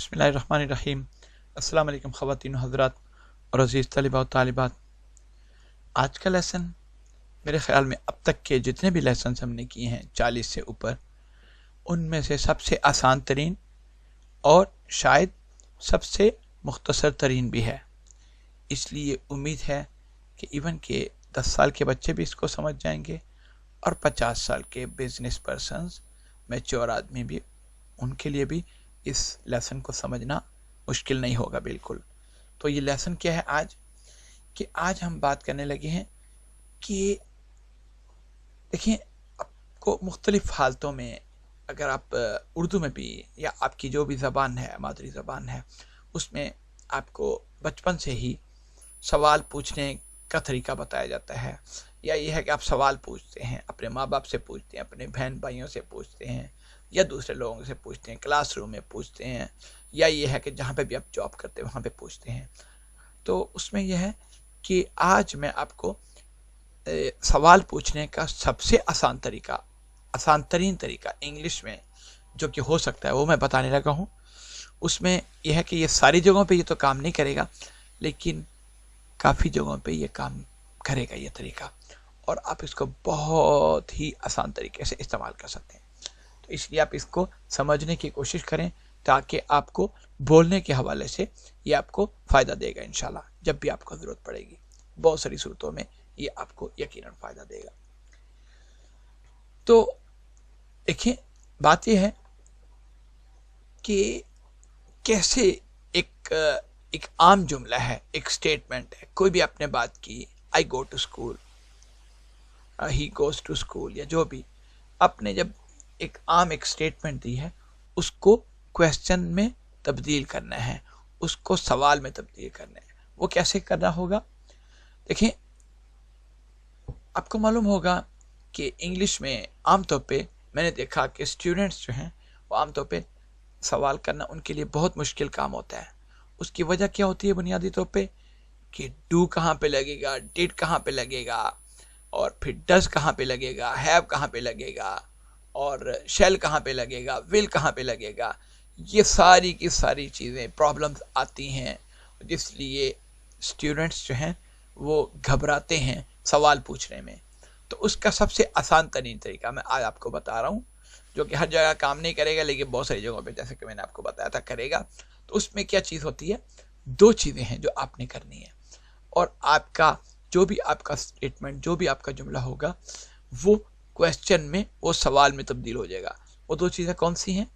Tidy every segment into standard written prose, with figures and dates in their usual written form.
बिस्मिल्लाहिर्रहमानिर्रहीम। अस्सलाम वालेकुम ख़वातीन हज़रात और अज़ीज़ तलबा और तालिबात। आज का लेसन मेरे ख़्याल में अब तक के जितने भी लेसन हमने किए हैं 40 से ऊपर, उनमें से सबसे आसान तरीन और शायद सबसे मुख्तसर तरीन भी है। इसलिए उम्मीद है कि इवन के 10 साल के बच्चे भी इसको समझ जाएंगे और 50 साल के बिजनेस पर्सन्स, मैच्योर आदमी भी, उनके लिए भी इस लेसन को समझना मुश्किल नहीं होगा बिल्कुल। तो ये लेसन क्या है आज कि आज हम बात करने लगे हैं कि देखिए, आपको मुख्तलिफ हालतों में, अगर आप उर्दू में भी या आपकी जो भी ज़बान है, मादरी ज़बान है, उसमें आपको बचपन से ही सवाल पूछने का तरीका बताया जाता है। या ये है कि आप सवाल पूछते हैं, अपने माँ बाप से पूछते हैं, अपने बहन भाइयों से पूछते हैं, या दूसरे लोगों से पूछते हैं, क्लासरूम में पूछते हैं, या ये है कि जहाँ पे भी आप जॉब करते हैं वहाँ पे पूछते हैं। तो उसमें यह है कि आज मैं आपको सवाल पूछने का सबसे आसान तरीका, आसान तरीन तरीका इंग्लिश में जो कि हो सकता है वो मैं बताने लगा हूँ। उसमें यह है कि ये सारी जगहों पे ये तो काम नहीं करेगा, लेकिन काफ़ी जगहों पे ये काम करेगा ये तरीका, और आप इसको बहुत ही आसान तरीके से इस्तेमाल कर सकते हैं। तो इसलिए आप इसको समझने की कोशिश करें ताकि आपको बोलने के हवाले से ये आपको फ़ायदा देगा इंशाल्लाह। जब भी आपको ज़रूरत पड़ेगी, बहुत सारी सूरतों में ये आपको यकीनन फ़ायदा देगा। तो देखिए, बात ये है कि कैसे एक आम जुमला है, एक स्टेटमेंट है, कोई भी आपने बात की, I go to school, he goes to school, या जो भी आपने जब एक आम एक स्टेटमेंट दी है, उसको क्वेश्चन में तब्दील करना है, उसको सवाल में तब्दील करना है। वो कैसे करना होगा? देखिए, आपको मालूम होगा कि इंग्लिश में आमतौर पे मैंने देखा कि स्टूडेंट्स जो हैं वो आमतौर पे सवाल करना उनके लिए बहुत मुश्किल काम होता है। उसकी वजह क्या होती है? बुनियादी तौर पे कि डू कहाँ पे लगेगा, डिड कहाँ पे लगेगा, और फिर डज कहाँ पे लगेगा, हैव कहाँ पे लगेगा, और शेल कहाँ पे लगेगा, विल कहाँ पे लगेगा। ये सारी की सारी चीज़ें प्रॉब्लम्स आती हैं, जिसलिए स्टूडेंट्स जो हैं वो घबराते हैं सवाल पूछने में। तो उसका सबसे आसान तरीन तरीका मैं आज आपको बता रहा हूँ, जो कि हर जगह काम नहीं करेगा, लेकिन बहुत सारी जगहों पे जैसे कि मैंने आपको बताया था करेगा। तो उसमें क्या चीज़ होती है? दो चीज़ें हैं जो आपने करनी है, और आपका जो भी आपका स्टेटमेंट, जो भी आपका जुमला होगा, वो क्वेश्चन में, वो सवाल में तब्दील हो जाएगा। वो दो चीज़ें कौन सी हैं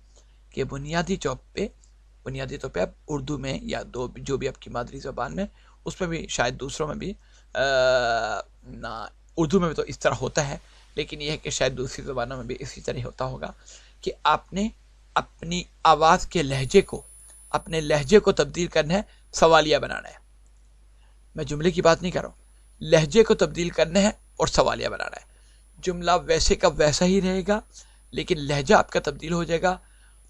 कि बुनियादी तौर पे आप उर्दू में या जो भी आपकी मादरी ज़बान में, उसमें भी शायद दूसरों में भी ना, उर्दू में भी तो इस तरह होता है, लेकिन यह है कि शायद दूसरी ज़बानों में भी इसी तरह होता होगा कि आपने अपनी आवाज़ के अपने लहजे को तब्दील करना है, सवालिया बनाना है। मैं जुमले की बात नहीं कर रहा हूँ, लहजे को तब्दील करना है और सवालिया बनाना है। जुमला वैसे का वैसा ही रहेगा, लेकिन लहजा आपका तब्दील हो जाएगा,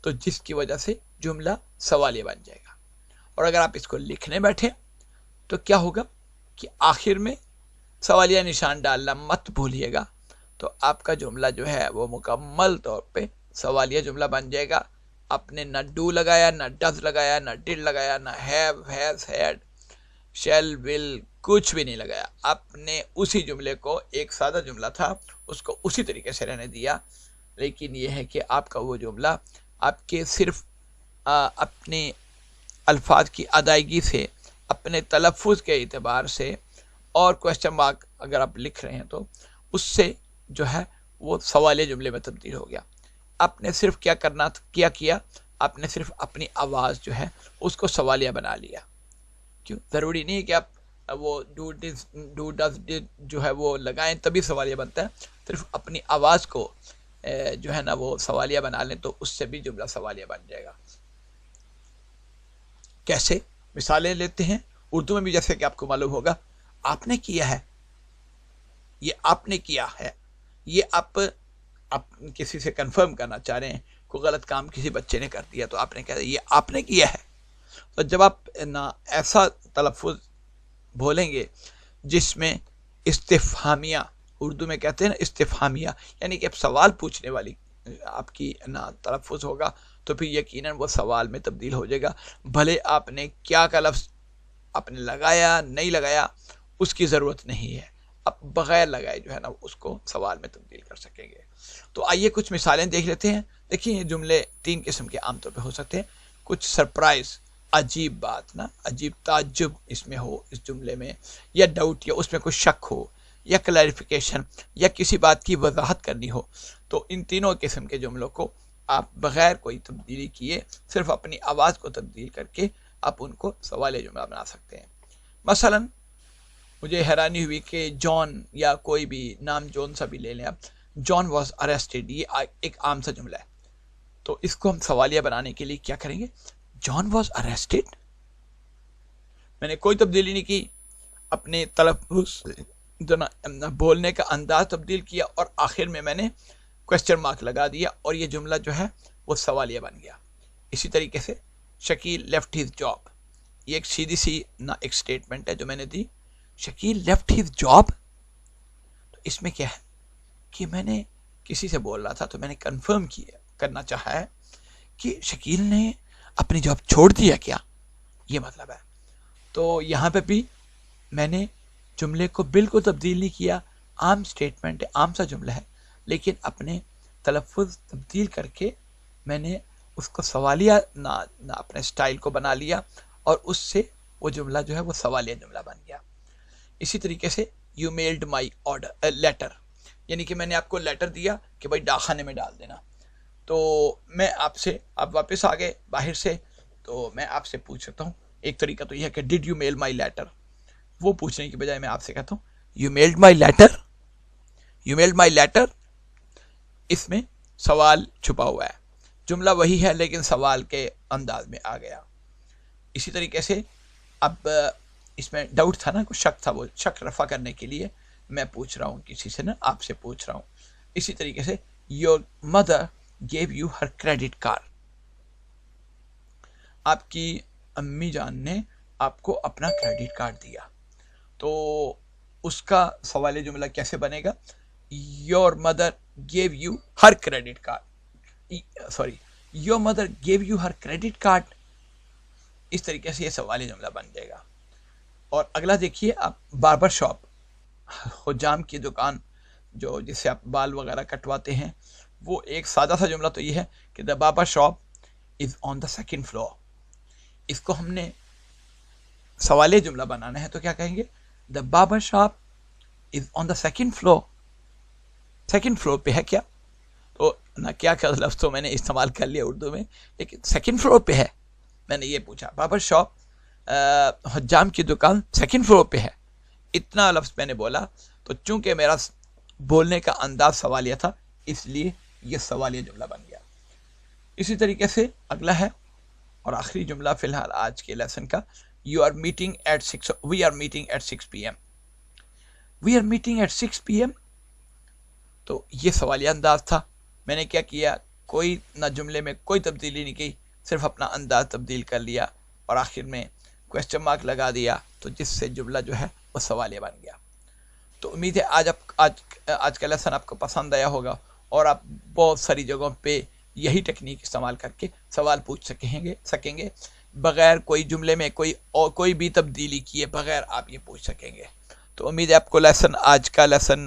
तो जिसकी वजह से जुमला सवालिया बन जाएगा। और अगर आप इसको लिखने बैठे तो क्या होगा कि आखिर में सवालिया निशान डालना मत भूलिएगा, तो आपका जुमला जो है वो मुकम्मल तौर पे सवालिया जुमला बन जाएगा। आपने ना डू लगाया, ना डज लगाया, ना डिड लगाया, ना have, has, had, shall, will, कुछ भी नहीं लगाया। आपने उसी जुमले को, एक सादा जुमला था, उसको उसी तरीके से रहने दिया, लेकिन यह है कि आपका वो जुमला आपके सिर्फ अपने अल्फाज की अदायगी से, अपने तलफ़ुज़ के एतबार से, और क्वेश्चन मार्क अगर आप लिख रहे हैं तो उससे जो है वो सवालिया जुमले में तब्दील हो गया। आपने सिर्फ किया आपने सिर्फ अपनी आवाज़ जो है उसको सवालिया बना लिया। क्यों? ज़रूरी नहीं है कि आप वो डू डज डिड जो है वो लगाएं तभी सवालिया बनता है। सिर्फ अपनी आवाज़ को जो है ना वो सवालिया बना लें तो उससे भी जुमला सवालिया बन जाएगा। कैसे? मिसालें लेते हैं। उर्दू में भी जैसे कि आपको मालूम होगा, आपने किया है, ये आपने किया है, ये आप किसी से कंफर्म करना चाह रहे हैं, कोई गलत काम किसी बच्चे ने कर दिया तो आपने कहा ये आपने किया है। तो जब आप ना ऐसा तलफ़ुज़ बोलेंगे जिसमें इस्तिफ़हामिया, उर्दू में कहते हैं ना इस्तिफ़हामिया, यानी कि अब सवाल पूछने वाली आपकी ना तलफ़ुज़ होगा, تو پھر یقیناً وہ سوال میں تبدیل ہو جائے گا، بھلے آپ نے کیا کا لفظ آپ نے لگایا نہیں لگایا اس کی ضرورت نہیں ہے، آپ بغیر لگائے جو ہے نا اس کو سوال میں تبدیل کر سکیں گے۔ تو آئیے کچھ مثالیں دیکھ لیتے ہیں۔ دیکھیں یہ جملے تین قسم کے عام طور پہ ہو سکتے ہیں، کچھ سرپرائز، عجیب بات نا، عجیب تعجب اس میں ہو اس جملے میں، یا ڈاؤٹ یا اس میں کوئی شک ہو، یا کلیریفیکیشن یا کسی بات کی وضاحت کرنی ہو، تو ان تینوں قسم کے جملوں کو آپ بغیر کوئی تبدیلی کیے صرف اپنی آواز کو تبدیل کر کے آپ ان کو سوالیہ جملہ بنا سکتے ہیں۔ مثلا مجھے حیرانی ہوئی کہ جان یا کوئی بھی نام جون سا بھی لے لیں آپ، جان واز اریسٹڈ، یہ ایک عام سا جملہ ہے، تو اس کو ہم سوالیہ بنانے کے لیے کیا کریں گے؟ جان واز اریسٹڈ، میں نے کوئی تبدیلی نہیں کی، اپنے تلفظ بولنے کا انداز تبدیل کیا اور آخر میں نے کوسچن مارک لگا دیا اور یہ جملہ جو ہے وہ سوالیہ بن گیا۔ اسی طریقے سے شکیل لیفٹ ہز جاب، یہ ایک سیدھی سی نہ ایک سٹیٹمنٹ ہے جو میں نے دی، شکیل لیفٹ ہز جاب، تو اس میں کیا ہے کہ میں نے کسی سے بول رہا تھا تو میں نے کنفرم کرنا چاہا ہے کہ شکیل نے اپنی جاب چھوڑ دیا کیا، یہ مطلب ہے۔ تو یہاں پہ بھی میں نے جملے کو بالکل تبدیل نہیں کیا، عام سٹیٹمنٹ ہے، عام سا جملہ ہے، لیکن اپنے تلفظ تبدیل کر کے میں نے اس کو سوالیہ نہ اپنے سٹائل کو بنا لیا اور اس سے وہ جملہ جو ہے وہ سوالیہ جملہ بن گیا۔ اسی طریقے سے you mailed my order letter, یعنی کہ میں نے آپ کو لیٹر دیا کہ بھائی ڈاک خانے میں ڈال دینا، تو میں آپ واپس آ گئے باہر سے، تو میں آپ سے پوچھ سکتا ہوں، ایک طریقہ تو یہ ہے کہ did you mile my letter, وہ پوچھنے کی بجائے میں آپ سے کہتا ہوں you mailed my letter, you mailed my letter, اس میں سوال چھپا ہوا ہے، جملہ وہی ہے لیکن سوال کے انداز میں آ گیا۔ اسی طریقے سے اب اس میں ڈاؤٹ تھا نا، کوئی شک تھا، وہ شک رفع کرنے کے لیے میں پوچھ رہا ہوں کسی سے نا، آپ سے پوچھ رہا ہوں۔ اسی طریقے سے your mother gave you her credit card, آپ کی امی جان نے آپ کو اپنا کریڈٹ کارڈ دیا، تو اس کا سوالیہ جملہ کیسے بنے گا؟ Your mother gave you her credit card, sorry your mother gave you her credit card, اس طریقے سے یہ سوالیہ جملہ بن جائے گا۔ اور اگلا دیکھیے آپ، باربر شاپ، حجام کی دکان جو جس سے آپ بال وغیرہ کٹواتے ہیں، وہ ایک سادہ سا جملہ تو یہ ہے کہ the barber shop is on the second floor, اس کو ہم نے سوالیہ جملہ بنانا ہے تو کیا کہیں گے؟ The barber shop is on the second floor, second floor پہ ہے کیا؟ تو نہ کیا لفظ تو میں نے استعمال کر لیا اردو میں، لیکن سیکنڈ فلور پہ ہے، میں نے یہ پوچھا باربر شاپ حجام کی دکان سیکنڈ فلور پہ ہے، اتنا لفظ میں نے بولا، تو چونکہ میرا بولنے کا انداز سوالیہ تھا اس لیے یہ سوالیہ جملہ بن گیا۔ اسی طریقے سے اگلا ہے اور آخری جملہ فی الحال آج کے لیسن کا، you are meeting at 6، we are meeting at 6 PM، we are meeting at 6 PM، تو یہ سوالیہ انداز تھا۔ میں نے کیا کیا؟ کوئی نہ جملے میں کوئی تبدیلی نہیں کی، صرف اپنا انداز تبدیل کر لیا اور آخر میں کوسچن مارک لگا دیا، تو جس سے جملہ جو ہے وہ سوالیہ بن گیا۔ تو امید ہے آج کا لیسن آپ کو پسند آیا ہوگا اور آپ بہت ساری جگہوں پہ یہی ٹیکنیک استعمال کر کے سوال پوچھ سکیں گے بغیر کوئی جملے میں کوئی بھی تبدیلی کیے بغیر آپ یہ پوچھ سکیں گے۔ تو امید ہے آپ کو آج کا لیسن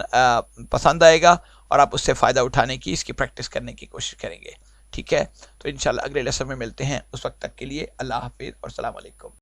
پسند آئے گا اور آپ اس سے فائدہ اٹھانے کی، اس کی پریکٹس کرنے کی کوشش کریں گے، ٹھیک ہے؟ تو انشاءاللہ اگلے لیسن میں ملتے ہیں، اس وقت تک کے لیے اللہ حافظ اور السلام علیکم۔